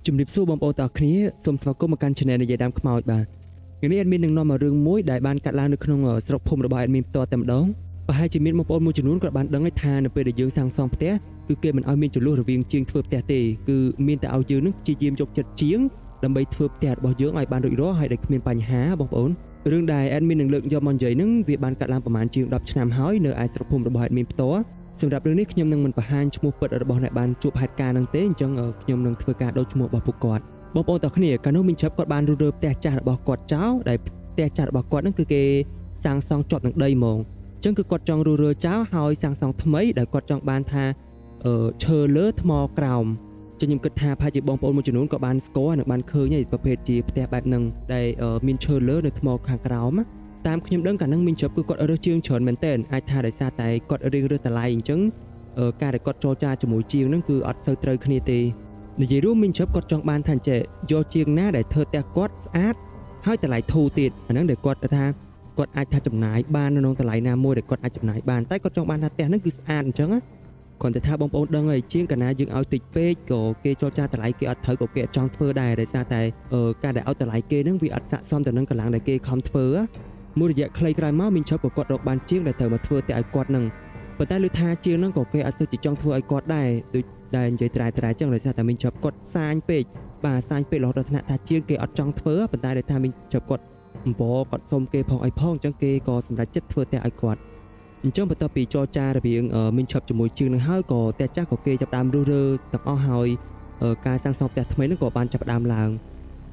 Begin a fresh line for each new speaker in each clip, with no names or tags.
ជំរាបសួរបងប្អូនទាំងអស់គ្នាសូមស្វាគមន៍មកកាន់ Channel និយាយដើមខ្មោចបាទថ្ងៃនេះ admin នឹងនាំមករឿងមួយដែលបានកាត់ឡើងនៅក្នុងស្រុកភូមិរបស់ admin ផ្ទាល់តែម្ដងប្រហែលជាមានបងប្អូនមួយចំនួនក៏បានដឹងថានៅពេលដែលយើងសាងសង់ផ្ទះគឺគេមិនឲ្យមានចំនួនរវាងជាងធ្វើផ្ទះទេគឺមានតែឲ្យយើងនឹងព្យាយាមយកចិត្តជាងដើម្បីធ្វើផ្ទះរបស់យើងឲ្យបានរួចរាល់ហើយដែលគ្មានបញ្ហាបងប្អូនរឿងដែល admin នឹងលើកយកមកនិយាយនឹងវាបានកាត់ឡើងប្រហែលជាង10ឆ្នាំហើយនៅឯស្រុកភូមិរបស់ admin ផ្ទាល់សម្រាប់រឿងនេះខ្ញុំនឹងមិនបង្ហាញឈ្មោះពិតរបស់អ្នកបានជួបហេតុការណ៍នឹងទេអញ្ចឹងខ្ញុំនឹងធ្វើការដូរឈ្មោះរបស់ពួកគាត់បងប្អូនទាំងគ្នាកាលនោះមីងឈឹបគាត់បានរស់រើផ្ទះចាស់របស់គាត់ចោលដែលផ្ទះចាស់របស់គាត់ហ្នឹងគឺគេសាងសង់ជាប់នឹងដីហ្មងអញ្ចឹងគឺគាត់ចង់រស់រើចោលហើយសាងសង់ថ្មីដែលគាត់ចង់បានថាឈើលើថ្មក្រោមចឹងខ្ញុំគិតថាប្រហែលជាបងប្អូនមួយចំនួនក៏បានស្គាល់និងបានឃើញប្រភេទជាផ្ទះបែបហ្នឹងដែលមានឈើលើនៅថ្មខាងក្រោមតាមខ្ញុំដឹងកាលហ្នឹងមីងឈឹបគឺគាត់រើសជាងច្រើនមែនតើអាចថាដោយសារតែគាត់រៀងរើសតម្លៃអញ្ចឹងការដែលគាត់ចរចាជាមួយជាងហ្នឹងគឺអត់សូវត្រូវគ្នាទេនិយាយរួមមីងឈឹបគាត់ចង់បានថាអញ្ចេះយកជាងណាដែលធ្វើផ្ទះគាត់ស្អាតហើយតម្លៃធូរទៀតអាហ្នឹងដែលគាត់ថាគាត់អាចថាចំណាយបាននៅក្នុងតម្លៃណាមួយដែលគាត់អាចចំណាយបានតែគាត់ចង់បានថាផ្ទះហ្នឹងគឺស្អាតអញ្ចឹងណាគ្រាន់តែថាបងប្អូនដឹងហើយជាងកាលណាយើងឲ្យតិចពេកក៏គេចរចាតម្លៃគេអត់ត្រូវក៏គេអត់ចង់ធ្វើដែរដោយសារតែការដែលឲ្យតម្លៃគេហ្នឹងវាអត់ស័ក្តិសមទៅនឹងកម្លាំងដែលគេខំធ្វើមួយរយៈខ្លីក្រោយមកមីងឈឹបក៏គាត់រកបានជាងដែលត្រូវមកធ្វើតែឲ្យគាត់ហ្នឹងប៉ុន្តែលើថាជាងហ្នឹងក៏គេអត់ស្ទើរជាចង់ធ្វើឲ្យគាត់ដែរដូចដែលនិយាយត្រាចឹងដោយសារតែមីងឈឹបគាត់សាញពេកបាទសាញពេករហូតដល់ថ្នាក់ថាជាងគេអត់ចង់ធ្វើប៉ុន្តែដោយថាមីងឈឹបគាត់អំបគាត់សុំគេផងអីផងអញ្ចឹងគេក៏សម្រេចចិត្តធ្វើតែឲ្យគាត់អញ្ចឹងបន្ទាប់ពីចរចារវាងមីងឈឹបជាមួយជាងនឹងហើយក៏ផ្ទះចាស់ក៏គេចាប់ដើមរុះរើទាំងអស់ហើយការសាងសង់ផ្ទះថ្មីហ្នឹងក៏បានចាប់ដើមឡើ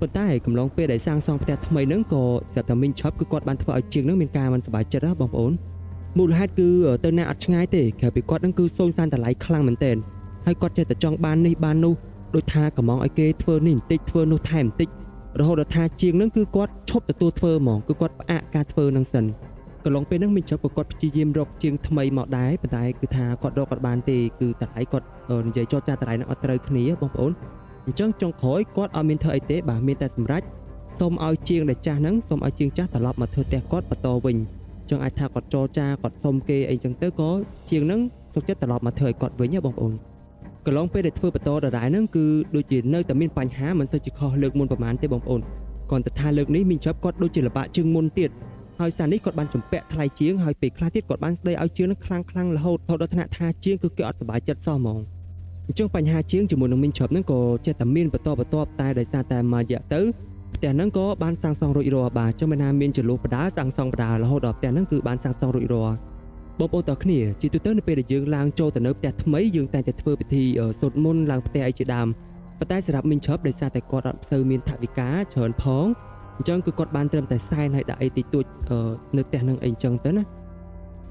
ងប៉ុន្តែកំឡុងពេលដែលសាងសង់ផ្ទះថ្មីហ្នឹងក៏ស្រាប់តែមីងឈឹបគឺគាត់បានធ្វើឲ្យជាងហ្នឹងមានការមិនសប្បាយចិត្តណាបងប្អូនមូលហេតុគឺទៅណាអត់ឆ្ងាយទេក្រៅពីគាត់ហ្នឹងគឺសូនសានតម្លៃខ្លាំងមែនទែនហើយគាត់ចេះតែចង់បាននេះបាននោះដូចថាកំងឲ្យគេធ្វើនេះបន្តិចធ្វើនោះថែមបន្តិចរហូតដល់ថាជាងហ្នឹងគឺគាត់ឈប់ទទួលធ្វើហ្មងគឺគាត់ផ្អាកការធ្វើហ្នឹងសិនកន្លងពេលហ្នឹងមីងឈឹបក៏គាត់ព្យាយាមរកជាងថ្មីមកដែរប៉ុន្តែគឺថាគាត់រកអត់បានទេគឺតម្លៃគាត់និយាយចរចាតម្លៃហ្នឹងអត់ត្រូវគ្នាបងប្អូនអញ្ចឹងចុងក្រោយគាត់អត់មានធ្វើអីទេបាទមានតែសម្រេចសូមឲ្យជាងដែលចាស់ហ្នឹងសូមឲ្យជាងចាស់ត្រឡប់មកធ្វើផ្ទះគាត់បន្តវិញអញ្ចឹងអាចថាគាត់ចរចាគាត់សុំគេអីចឹងទៅក៏ជាងហ្នឹងសុខចិត្តត្រឡប់មកធ្វើឲ្យគាត់វិញណាបងប្អូនកន្លងពេលដែលធ្វើបន្តដដែលហ្នឹងគឺដូចជានៅតែមានបញ្ហាមិនសូវជាខុសលើកមុនប្រហែលទេបងប្អូនគ្រាន់តែថាលើកនេះមីងឈឹបគាត់ដូចជាលំបាកជាងមុនទៀតហើយសារនេះគាត់បានចម្ពាក់ថ្លៃជាងហើយពេលខ្លះទៀតគាត់បានស្ដីឲ្យជាងនឹងខ្លាំងរហូតដល់ថ្នាក់ថាជាងគឺគេអត់សប្បាយចិត្តសោះហ្មងអញ្ចឹងបញ្ហាជាងជាមួយនឹងមីងឈឹបហ្នឹងក៏ចេះតែមានបន្តតែដោយសារតែមួយរយៈទៅផ្ទះហ្នឹងក៏បានសាងសង់រួចរាល់បាទចឹងមិនណាមានចន្លោះបដាសាងសង់បដារហូតដល់ផ្ទះហ្នឹងគឺបានសាងសង់រួចរាល់បងប្អូនទាំងគ្នាជាទូទៅនៅពេលដែលយើងឡើងចូលទៅនៅផ្ទះថ្មីយើងតែងតែធ្វើពិធីសូត្រមន្តឡើងផ្ទះអីជាដើមប៉ុន្តែសម្រាប់មីងឈឹបដោយសារតែគាត់អត់សូវមានថវិកាច្រើនផងអញ្ចឹងគឺគាត់បានត្រឹមតែសែនឲ្យដាក់អីតិចតួចនៅផ្ទះហ្នឹងអីអញ្ចឹងទៅណ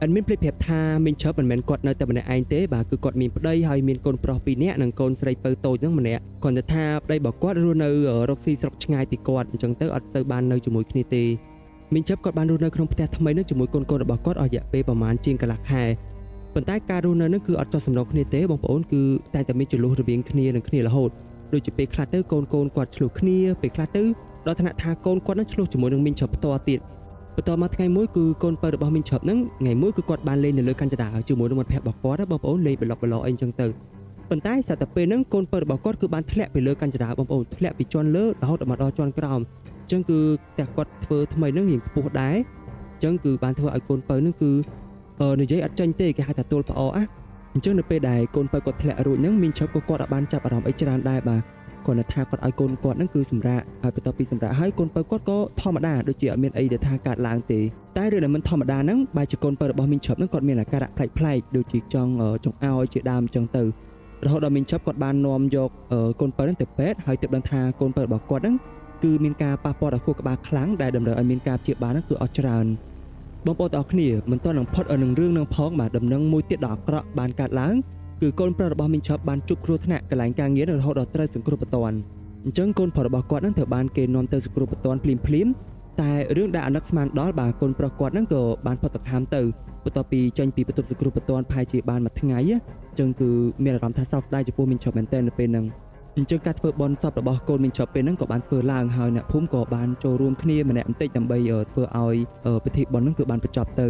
ាអត់មានភ្លេចប្រាប់ថាមីងឈឹបមិនមែនគាត់នៅតែម្នាក់ឯងទេបាទគឺគាត់មានប្តីហើយមានកូនប្រុស2នាក់និងកូនស្រីពៅតូចហ្នឹងម្នាក់គាត់ទៅថាប្តីរបស់គាត់រស់នៅរកស៊ីស្រុកឆ្ងាយពីគាត់អញ្ចឹងទៅអត់ទៅបាននៅជាមួយគ្នាទេមីងឈឹបគាត់បានរស់នៅក្នុងផ្ទះថ្មីហ្នឹងជាមួយកូនរបស់គាត់អស់រយៈពេលប្រហែលជាងកន្លះខែប៉ុន្តែការរស់នៅហ្នឹងគឺអត់ចោះសំណុកគ្នាទេបងប្អូនគឺតែតែមានចន្លោះរវាងគ្នានឹងគ្នារហូតដូចជាពេលខ្លះទៅកូនគាត់ឆ្លោះគ្នាពេលខ្លះទៅដល់ថ្នាក់ថាកូនគាត់នឹងឆ្លោះជាមួយនឹងមីងឈឹបផ្ទាល់ទៀតបន្តមកថ្ងៃមួយគឺកូនពៅរបស់មីងឈឹបហ្នឹងថ្ងៃមួយគឺគាត់បានលេងនៅលើកញ្ចដាជាមួយនឹងមិត្តភក្តិរបស់គាត់បងប្អូនលេងប្លុកអីអញ្ចឹងទៅប៉ុន្តែស្រាប់តែពេលហ្នឹងកូនពៅរបស់គាត់គឺបានធ្លាក់ពីលើកញ្ចដាបងប្អូនធ្លាក់ពីជាន់លើរហូតដល់មកដល់ជាន់ក្រោមអញ្ចឹងគឺតែគាត់ធ្វើថ្មីហ្នឹងរៀងខ្ពស់ដែរអញ្ចឹងគឺបានធ្វើឲ្យកូនពៅហ្នឹងគឺនិយាយអត់ចាញ់ទេគេហៅថាទល់ផ្អអអញ្ចឹងនៅពេលដែលកូនពៅគាត់ធ្លាក់រួចហ្នឹងមីងឈឹបក៏គាត់អាចបានចាប់អារម្មណ៍អីច្រើនដែរបាទគាត់ថាគាត់ឲ្យកូនគាត់ហ្នឹងគឺសម្រាប់ហើយបន្ទាប់ពីសម្រាប់ហើយកូនពៅគាត់ក៏ធម្មតាដូចជាអត់មានអីដែលថាកើតឡើងទេតែរឿងដែលមិនធម្មតាហ្នឹងបែរជាកូនពៅរបស់មីងឈឹបហ្នឹងគាត់មានអាការៈប្លែកដូចជាចង់ឲ្យជាដើមអញ្ចឹងទៅរហូតដល់មីងឈឹបគាត់បាននាំយកកូនពៅហ្នឹងទៅពេទ្យហើយទើបដឹងថាកូនពៅរបស់គាត់ហ្នឹងគឺមានការប៉ះពាល់ដល់ខួរក្បាលខ្លាំងដែលតម្រូវឲ្យមានការព្យាបាលហ្នឹងគឺអស់ច្រើនបងប្អូនទាំងអស់គ្នាមិនទាន់នឹងផុតនឹងរឿងនឹងផងបាទដំណឹងមួយទៀតដ៏អាក្រក់បានកើតឡើងគឺកូនប្រុសរបស់មីងឈឹបបានជួបគ្រោះថ្នាក់កន្លែងការងាររហូតដល់ត្រូវសង្គ្រោះបន្ទាន់អញ្ចឹងកូនប្រុសរបស់គាត់ហ្នឹងត្រូវបានគេនាំទៅសង្គ្រោះបន្ទាន់ភ្លាមតែរឿងដែលអាណឹកស្មានដល់បាទកូនប្រុសគាត់ហ្នឹងក៏បានផុតទៅខាមទៅបន្ទាប់ពីចេញពីបន្ទប់សង្គ្រោះបន្ទាន់ប្រហែលជាបានមួយថ្ងៃអញ្ចឹងគឺមានអារម្មណ៍ថាសោកស្ដាយចំពោះមីងឈឹបមែនទែននៅពេលហ្នឹងអញ្ចឹងការធ្វើបុណ្យសពរបស់កូនមីងឈឹបពេលហ្នឹងក៏បានធ្វើឡើងហើយអ្នកភូមិក៏បានចូលរួមគ្នាម្នាក់បន្តិចដើម្បីធ្វើឲ្យពិធីបុណ្យហ្នឹងគឺបានបញ្ចប់ទៅ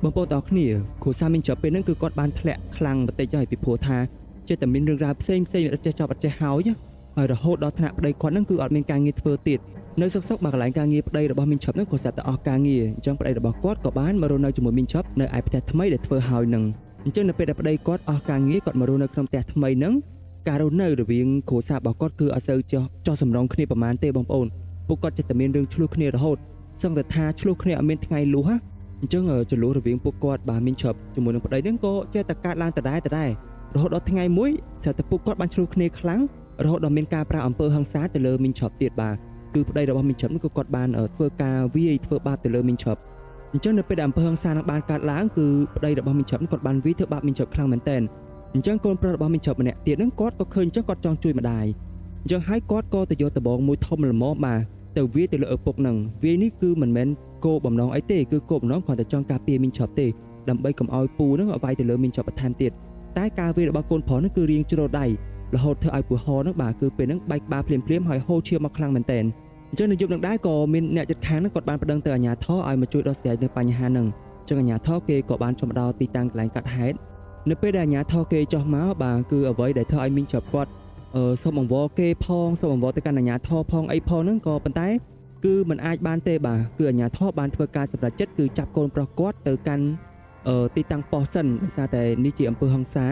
បងប្អូនទាំងគ្នាគ្រូសាមីងឈឹបពេលហ្នឹងគឺគាត់បានធ្លាក់ខ្លាំងបន្តិចហើយពីព្រោះថាចេះតែមានរឿងរ៉ាវផ្សេងអត់ចេះចប់អត់ចេះហើយ ហើយរហូតដល់ថ្នាក់ប្តីគាត់ហ្នឹងគឺអត់មានការងារធ្វើទៀតនៅសុកសុកបើកន្លែងការងារប្តីរបស់មីងឈប់ហ្នឹងក៏ស្រាប់តែអស់ការងារអញ្ចឹងប្តីរបស់គាត់ក៏បានមករស់នៅជាមួយមីងឈប់នៅឯផ្ទះថ្មីដែលធ្វើហើយហ្នឹងអញ្ចឹងនៅពេលដែលប្តីគាត់អស់ការងារគាត់មករស់នៅក្នុងផ្ទះថ្មីហ្នឹងការរស់នៅរវាងគ្រួសាររបស់គាត់គឺអត់សូវចោះសម្រងគ្នាប្រហែលទេបងប្អូនពួកគាត់ចិត្តតែមានរឿងឆ្លោះគ្នារហូតសឹងតែថាឆ្លោះគ្នាអត់មានថ្ងៃលុះហ่ะអញ្ចឹងចលុះរវាងពួកគាត់បាទមីងឈប់ជាមួយនឹងប្តីហ្នឹងក៏ចេះតែកើតឡើងដដែលរហូតដល់ថ្ងៃមួយស្រាប់តែពួកគាត់បានឆ្លោះគ្នាខ្លាំងរហូតដល់មានការប្រាអំពើហិង្សាទៅលើមីងឈប់ទៀតបាទគឺប្តីរបស់មីងឈប់នោះក៏គាត់បានធ្វើការវាយធ្វើបាបទៅលើមីងឈប់អញ្ចឹងនៅពេលដែលអំពើហិង្សានឹងបានកើតឡើងគឺប្តីរបស់មីងឈប់គាត់បានវាយធ្វើបាបមីងឈប់ខ្លាំងមែនទែនអញ្ចឹងកូនប្រុសរបស់មីងឈប់ម្នាក់ទៀតហ្នឹងគាត់ក៏ឃើញអញ្ចឹងគាត់ចង់ជួយម្ដាយអញ្ចឹងហើយគាត់ក៏ទៅយកដបងមួយធំល្មមបាទទៅវាយទៅលើឪពុកហ្នឹងវាយនេះគឺមិនមែនគោលបំណងអីទេគឺគោលបំណងគ្រាន់តែចង់ការពារមីងឈប់ទេដើម្បីកុំឲ្យពូហ្នឹងឲ្យវាយទៅលើមីងឈប់បន្ថែមទៀតតែការវាយរបស់កូនប្រុសហ្នឹងគឺរៀងជ្រុលដៃរហូតធ្វើឲ្យពូហហ្នឹងបាទគឺពេលហ្នឹងបែកក្បាលភ្លាមហើយហូរឈាមមកខ្លាំងមែនទែនអញ្ចឹងនៅយប់នឹងដែរក៏មានអ្នកជិតខាងហ្នឹងគាត់បានប្តឹងទៅអាជ្ញាធរឲ្យមកជួយដោះស្រាយនៅបញ្ហាហ្នឹងអញ្ចឹងអាជ្ញាធរគេក៏បានចំដល់ទីតាំងកន្លែងកាត់ហេតុនៅពេលដែលអាជ្ញាធរគេចុះមកបាទគឺអ្វីដែលធ្វើឲ្យមីងឈប់គាត់សុំអង្វរគេផងសុំអង្វរទៅកាន់អាជ្ញាធរផងអីផងហ្នឹងក៏ប៉ុន្តែគឺมันអាចបានទេបាទគឺអាជ្ញាធរបានធ្វើការសម្រេចចិត្តគឺចាប់កូនប្រុសគាត់ទៅកាន់ទីតាំងប៉ុស្តិ៍សិនដោយសារតែនេះជាអំពើហិង្សា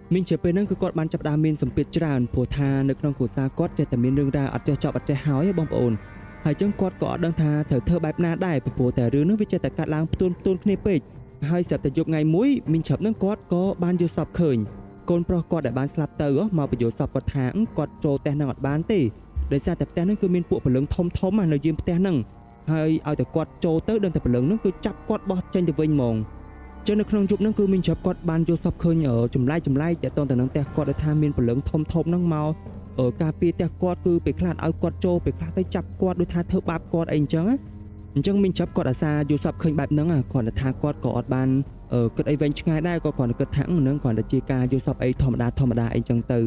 មីងជាពេលហ្នឹងគឺគាត់បានចាប់ផ្ដើមមានសម្ពាធច្រើនព្រោះថានៅក្នុងគ្រួសារគាត់ចេះតែមានរឿងរ៉ាវអត់ចេះចប់អត់ចេះហើយបងប្អូនហើយចឹងគាត់ក៏អត់ដឹងថាត្រូវធ្វើបែបណាដែរព្រោះតែរឿងហ្នឹងវាចេះតែកាត់ឡើងផ្ទួនគ្នាពេកហើយស្រាប់តែយប់ថ្ងៃមួយមីងឆាប់ហ្នឹងគាត់ក៏បានយល់សពឃើញកូនប្រុសគាត់ដែលបានស្លាប់ទៅមកបញ្យល់សពគាត់ថាគាត់ចូលផ្ទះហ្នឹងអត់បានទេដោយសារតែផ្ទះហ្នឹងគឺមានពួកពលឹងធំនៅយាមផ្ទះហ្នឹងហើយឲ្យតែគាត់ចូលទៅដឹងតែពលឹងហ្នឹងគឺចាប់គាត់បោះចេញទៅវិញហ្មងចឹងនៅក្នុងយប់ហ្នឹងគឺមីងចាប់គាត់បានយល់សពឃើញចម្លែកតែតទៅនឹងផ្ទះគាត់ដែលថាមានពលឹងធំហ្នឹងមកការពារផ្ទះគាត់គឺពេលខ្លះឲ្យគាត់ចូលពេលខ្លះទៅចាប់គាត់ដូចថាធ្វើបាបគាត់អីអញ្ចឹងមីងចាប់គាត់អាសាយល់សពឃើញបែបហ្នឹងគាត់ថាគាត់ក៏អត់បានគិតអីវែងឆ្ងាយដែរក៏គាត់គិតថានឹងគាត់តែជាការយល់សពអីធម្មតាអីចឹងទៅ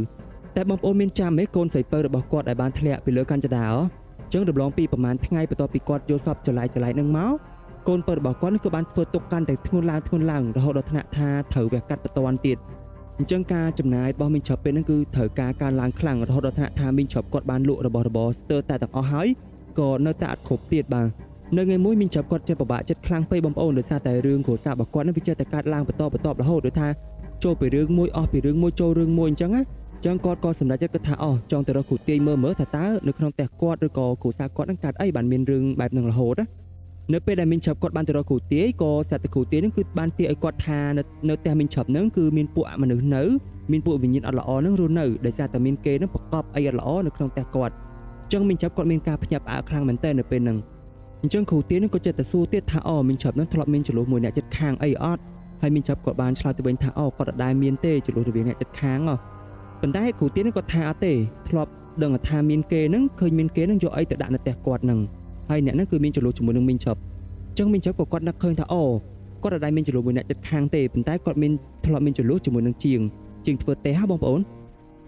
តែបងប្អូនមានចាំទេកូនស្រីពៅរបស់គាត់ដែលបានធ្លាក់ពីលើកញ្ចដាអញ្ចឹងរំលងពីប្រហែលថ្ងៃបន្ទាប់ពីគាត់យល់សពចលាយហ្នឹងមកកូនពៅរបស់គាត់គឺបានធ្វើទុកកាន់តែធ្ងន់ឡើងរហូតដល់ថ្នាក់ថាត្រូវវះកាត់បន្ទាន់ទៀតអញ្ចឹងការចំណាយរបស់មីងឈប់ពេលហ្នឹងគឺត្រូវការកើនឡើងខ្លាំងរហូតដល់ថ្នាក់ថាមីងឈប់គាត់បានលក់របស់របរស្ទើរតែទាំងអស់ហើយក៏នៅតែអត់គ្រប់ទៀតបាទនៅថ្ងៃមួយមីងឈប់គាត់ចិត្តពិបាកចិត្តខ្លាំងពេកបងប្អូនដោយសារតែរឿងគ្រួសាររបស់គាត់ហ្នឹងវាចេះតែកើតឡើងបន្តរហូតដូចថាចូលពីរឿងមួយអស់ពីរឿងមួយចូលរឿងមួយអញ្ចឹងគាត់ក៏សម្រេចចិត្តគិតថាចង់ទៅរកគ្រូទាយមើលថាតើនៅក្នុងផ្ទះគាត់ឬក៏គ្រួសារគាត់ហ្នឹងកើតអីបានមានរឿងបែបហ្នឹងរហូតនៅពេលដែលមីងឈប់គាត់បានទៅរកគ្រូទាយក៏ស្រាប់តែគ្រូទាយហ្នឹងគឺបានទាយឲ្យគាត់ថានៅផ្ទះមីងឈប់ហ្នឹងគឺមានពួកអមនុស្សនៅមានពួកវិញ្ញាណអត់ល្អហ្នឹងរស់នៅដោយសារតែមានគេហ្នឹងប្រកបអីអត់ល្អនៅក្នុងផ្ទះគាត់អញ្ចឹងមីងឈប់គាត់មានការភ្ញាក់ផ្អើលខ្លាំងមែនទែននៅពេលហ្នឹងអញ្ចឹងគ្រូទាយហ្នឹងក៏ចិត្តតែសួរទៀតថាមីងឈប់ហ្នឹងធ្លាប់មានចលុះមួយអ្នកចិត្តខាងអីអត់ហើយមីងឈប់គាត់បានឆ្លើយទៅវិញថាគាត់អត់ដែលមានទេចលុះរវាងអ្នកចិត្តខាងប៉ុន្តែគ្រូទាយហ្នឹងគាត់ថាអត់ទេធ្លាប់ដឹងថាមានគេហ្នឹងឃើញមានគេហ្នឹងយកអីទៅដាក់នៅផ្ទះគាត់ហ្នឹងហើយអ្នកហ្នឹងគឺមានចលុះជាមួយនឹងមីងឈប់អញ្ចឹងមីងឈប់ក៏គាត់នឹកឃើញថាគាត់អត់ដែលមានចលុះមួយអ្នកចិត្តខាងទេប៉ុន្តែគាត់មានធ្លាប់មានចលុះជាមួយនឹងជាងធ្វើទេហ៎បងប្អូន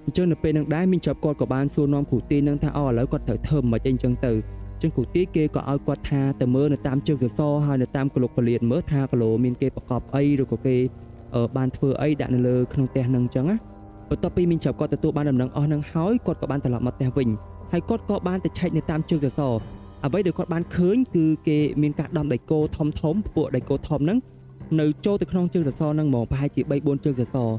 អញ្ចឹងនៅពេលហ្នឹងដែរមីងឈប់គាត់ក៏បានសួរនាំគ្រូទាយហ្នឹងថាឥឡូវគាត់ត្រូវធ្វើមិនអីអញ្ចឹងទៅចឹងគ្រូទាយគេក៏ឲ្យគាត់ថាទៅមើលនៅតាមជើងសសរហើយនៅតាមកលុកកលៀនមើលថាគីឡូមានគេប្រកបអីឬក៏គេបានធ្វើអីដាក់នៅលើក្នុងផ្ទះហ្នឹងអញ្ចឹងណាបន្ទាប់ពីមីងចាប់គាត់ទទួលបានដំណឹងអស់ហ្នឹងហើយគាត់ក៏បានត្រឡប់មកផ្ទះវិញហើយគាត់ក៏បានទៅឆែកនៅតាមជើងសសរអ្វីដែលគាត់បានឃើញគឺគេមានការដំដៃគោធំពួកដៃគោធំហ្នឹងនៅចូលទៅក្នុងជើងសសរហ្នឹងហ្មងប្រហែលជា 3-4 ជើងសសរ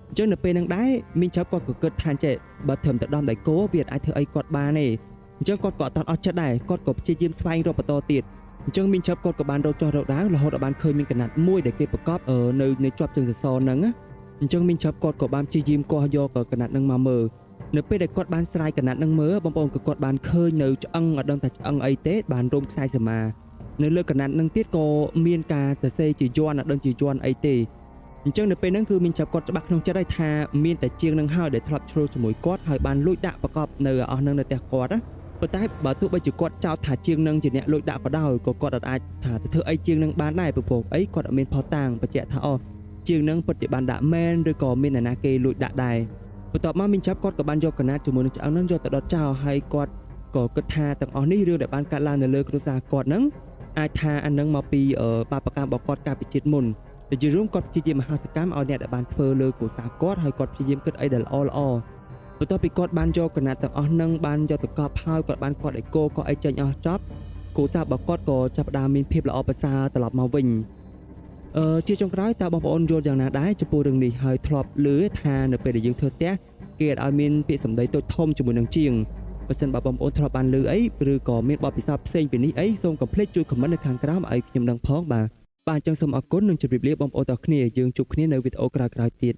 អញ្ចឹងនៅពេលហ្នឹងដែរមីងចាប់គាត់ក៏គិតថាចេះបើត្រឹមតែដំដៃគោវាអាចធ្វើអីគាត់បានទេអញ្ចឹងគាត់ក៏អត់អស់ចិត្តដែរគាត់ក៏ព្យាយាមស្វែងរកបន្តទៀតអញ្ចឹងមីងចាប់គាត់ក៏បានរកចុះរកដើររហូតដល់បានឃើញមានកណាត់មួយដែលគេប្រកបនៅជាប់ជើងសសរហ្នឹងអញ្ចឹងមីងចាប់គាត់ក៏បានព្យាយាមកោះយកកណាត់ហ្នឹងមកមើលនៅពេលដែលគាត់បានស្រាយកណាត់ហ្នឹងមើលបងប្អូនក៏គាត់បានឃើញនៅឆ្អឹងអត់ដឹងថាឆ្អឹងអីទេបានរោមខ្សែសមានៅលើកណាត់ហ្នឹងទៀតក៏មានការសរសេរជាយ័ន្តអត់ដឹងជាយ័ន្តអីទេអញ្ចឹងនៅពេលហ្នឹងគឺមីងចាប់គាត់ច្បាស់ក្នុងចិត្តហើយថាមានតែជាងហ្នឹងហើយដែលធ្លាប់ឆ្លោះជាមួយគាត់ហើយបានលួចដាក់ប្រកបនៅអស់ហ្នឹងនៅផ្ទះគាត់ណាប៉ុន្តែបើទោះបីជាគាត់ចោទថាជាងនឹងជាអ្នកលួចដាក់ក៏ដោយក៏គាត់អាចថាទៅធ្វើអីជាងនឹងបានដែរព្រោះអីគាត់អត់មានផុសតាងបញ្ជាក់ថាជាងនឹងពិតជាបានដាក់មែនឬក៏មានអ្នកណាគេលួចដាក់ដែរបន្ទាប់មកមីងចាប់គាត់ក៏បានយកកណាត់ជាមួយនឹងឆ្អឹងនឹងយកទៅដុតចោលហើយគាត់ក៏គិតថាទាំងអស់នេះរឿងដែលបានកើតឡើងនៅលើគ្រួសារគាត់នឹងអាចថាអានឹងមកពីបាបកម្មរបស់គាត់កាលពីជាតិមុនតែជារួមគាត់ព្យាយាមមហោសកម្មឲ្យអ្នកដែលបានធ្វើលើគ្រួសារគាត់ហើយគាត់ព្យាយាមគិតអីដែលល្អ បន្ទាប់ពីគាត់បានយកកណាត់ទាំងអស់នឹងបានយកទៅកប់ហើយគាត់បានកត់ឲ្យគោក៏ឲ្យចេញអស់ចប់គូសាររបស់គាត់ក៏ចាប់ផ្ដើមមានភាពល្អប្រសើរត្រឡប់មកវិញជាចុងក្រោយតើបងប្អូនយល់យ៉ាងណាដែរចំពោះរឿងនេះហើយធ្លាប់ឮថានៅពេលដែលយើងធ្វើផ្ទះគេអាចឲ្យមានពាក្យសម្ដីតូចធំជាមួយនឹងជាងបើសិនបើបងប្អូនធ្លាប់បានឮអីឬក៏មានបទពិសោធន៍ផ្សេងពីនេះអីសូមកុំភ្លេចជួយ comment នៅខាងក្រោមឲ្យខ្ញុំដឹងផងបាទអញ្ចឹងសូមអរគុណនិងជម្រាបលាបងប្អូនទាំងអស់គ្នាយើងជួបគ្នានៅវីដេអូក្រោយៗទៀត